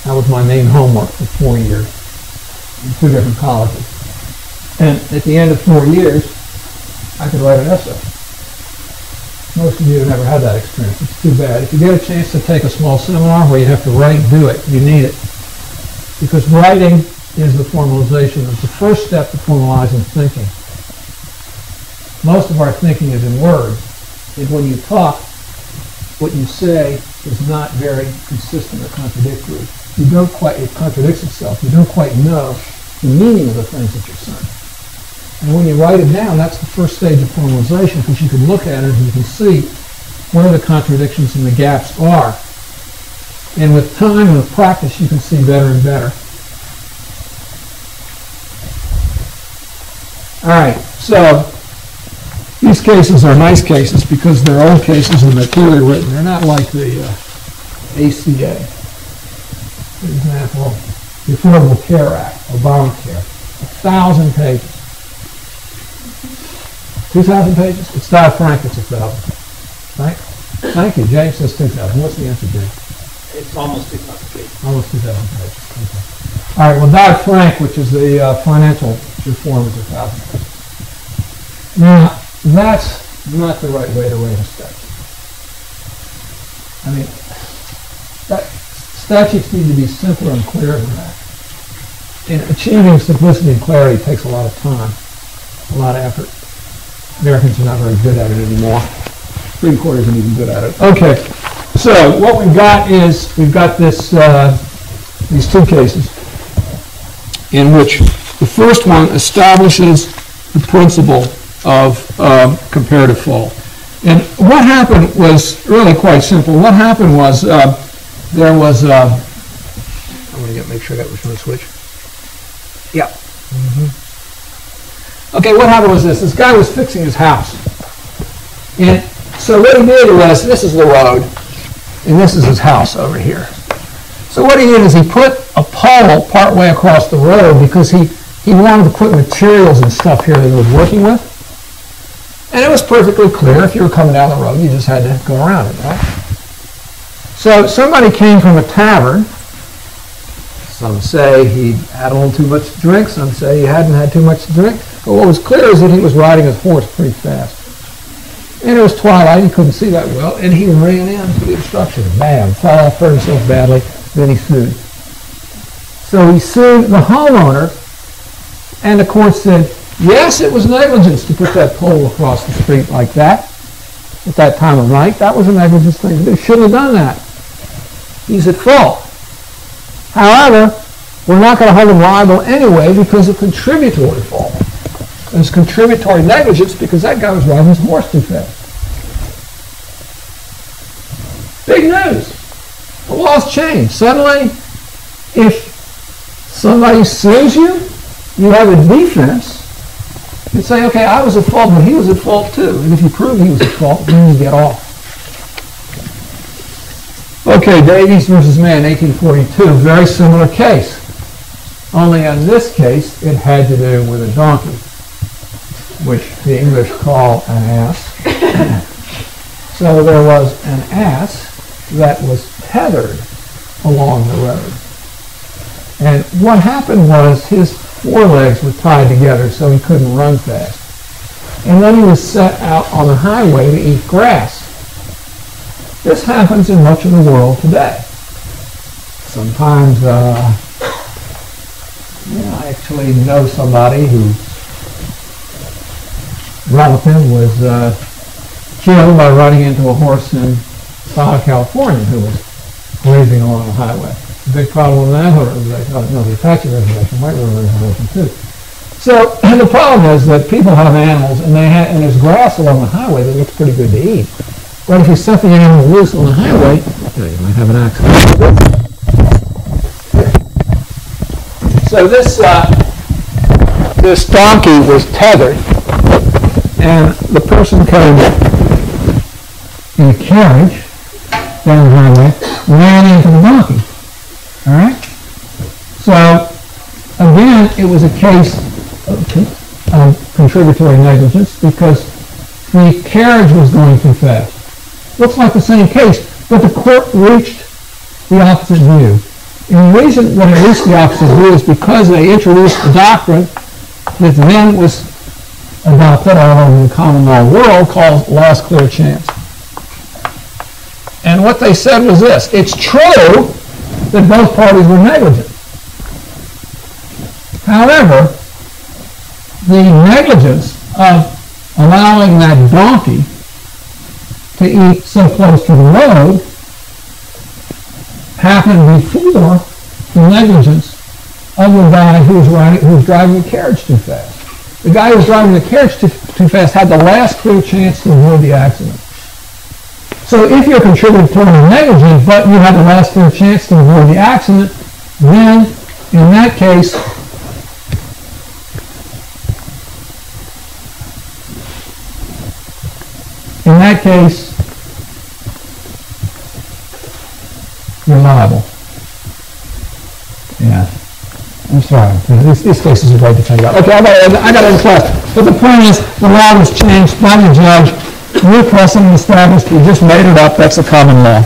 That was my main homework for 4 years in 2 different colleges. And at the end of 4 years, I could write an essay. Most of you have never had that experience. It's too bad. If you get a chance to take a small seminar where you have to write, do it. You need it. Because writing is the formalization. It's the first step to formalizing thinking. Most of our thinking is in words. And when you talk, what you say is not very consistent or contradictory. It contradicts itself. You don't quite know the meaning of the things that you're saying. And when you write it down, that's the first stage of formalization, because you can look at it and you can see where the contradictions and the gaps are. And with time and with practice, you can see better and better. All right, so these cases are nice cases because they're old cases and they're clearly written. They're not like the ACA. For example, the Affordable Care Act, Obamacare, 1,000 pages. 2,000 pages? It's Dodd-Frank, it's 1,000. Right? Thank you. James says 2,000. What's the answer, James? It's almost 2,000 pages. Almost 2,000 pages. Okay. All right, well, Dodd-Frank, which is the financial reform, is 1,000 pages. Now, that's not the right way to write a statute. I mean, statutes need to be simpler and clearer than that. And achieving simplicity and clarity takes a lot of time, a lot of effort. Americans are not very good at it anymore. Supreme Court isn't even good at it. Okay, so what we've got is, we've got this, these 2 cases in which the first one establishes the principle of comparative fault. And what happened was really quite simple. What happened was there was, I want to make sure that was going to switch. Yeah. Okay, what happened was this guy was fixing his house. And so what he did was, this is the road, and this is his house over here. So what he did is he put a pole partway across the road because he wanted to put materials and stuff here that he was working with. And it was perfectly clear if you were coming down the road, you just had to go around it, right? So somebody came from a tavern. Some say he had a little too much to drink. Some say he hadn't had too much to drink. But what was clear is that he was riding his horse pretty fast. And it was twilight. He couldn't see that well. And he ran into the obstruction. Bam. Fell off, hurt himself badly. Then he sued. So he sued the homeowner. And the court said, yes, it was negligence to put that pole across the street like that at that time of night. That was a negligence thing to do. Shouldn't have done that. He's at fault. However, we're not going to hold him liable anyway because of contributory fault. There's contributory negligence because that guy was riding his horse too fast. Big news. The law's changed. Suddenly, if somebody sues you, you have a defense. You say, okay, I was at fault, but he was at fault too. And if you prove he was at fault, then you get off. Okay, Davies versus Mann, 1842, very similar case. Only in this case, it had to do with a donkey, which the English call an ass. So there was an ass that was tethered along the road. And what happened was his forelegs were tied together so he couldn't run fast. And then he was set out on the highway to eat grass. This happens in much of the world today. Sometimes, I actually know somebody whose relative was killed by running into a horse in Southern California who was grazing along the highway. The big problem with that reservation, the Apache reservation, White River reservation too. So the problem is that people have animals and and there's grass along the highway that looks pretty good to eat. But if you set the animal loose on the highway, you might have an accident. So this donkey was tethered, and the person came in a carriage down the highway, ran into the donkey. All right? So, again, it was a case of contributory negligence because the carriage was going too fast. Looks like the same case, but the court reached the opposite view. And the reason that it reached the opposite view is because they introduced a doctrine that then was adopted all over the common law world called last clear chance. And what they said was this: it's true that both parties were negligent. However, the negligence of allowing that donkey to eat so close to the road happened before the negligence of the guy who was driving the carriage too fast. The guy who was driving the carriage too fast had the last clear chance to avoid the accident. So if you're contributory negligent, but you have the last clear chance to avoid the accident, then in that case, you're liable. Yeah. I'm sorry. These cases are great to think about. Okay, I got it in class. But the point is, the law was changed by the judge. New precedent established. We just made it up. That's a common law.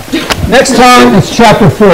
Next time, it's chapter 4.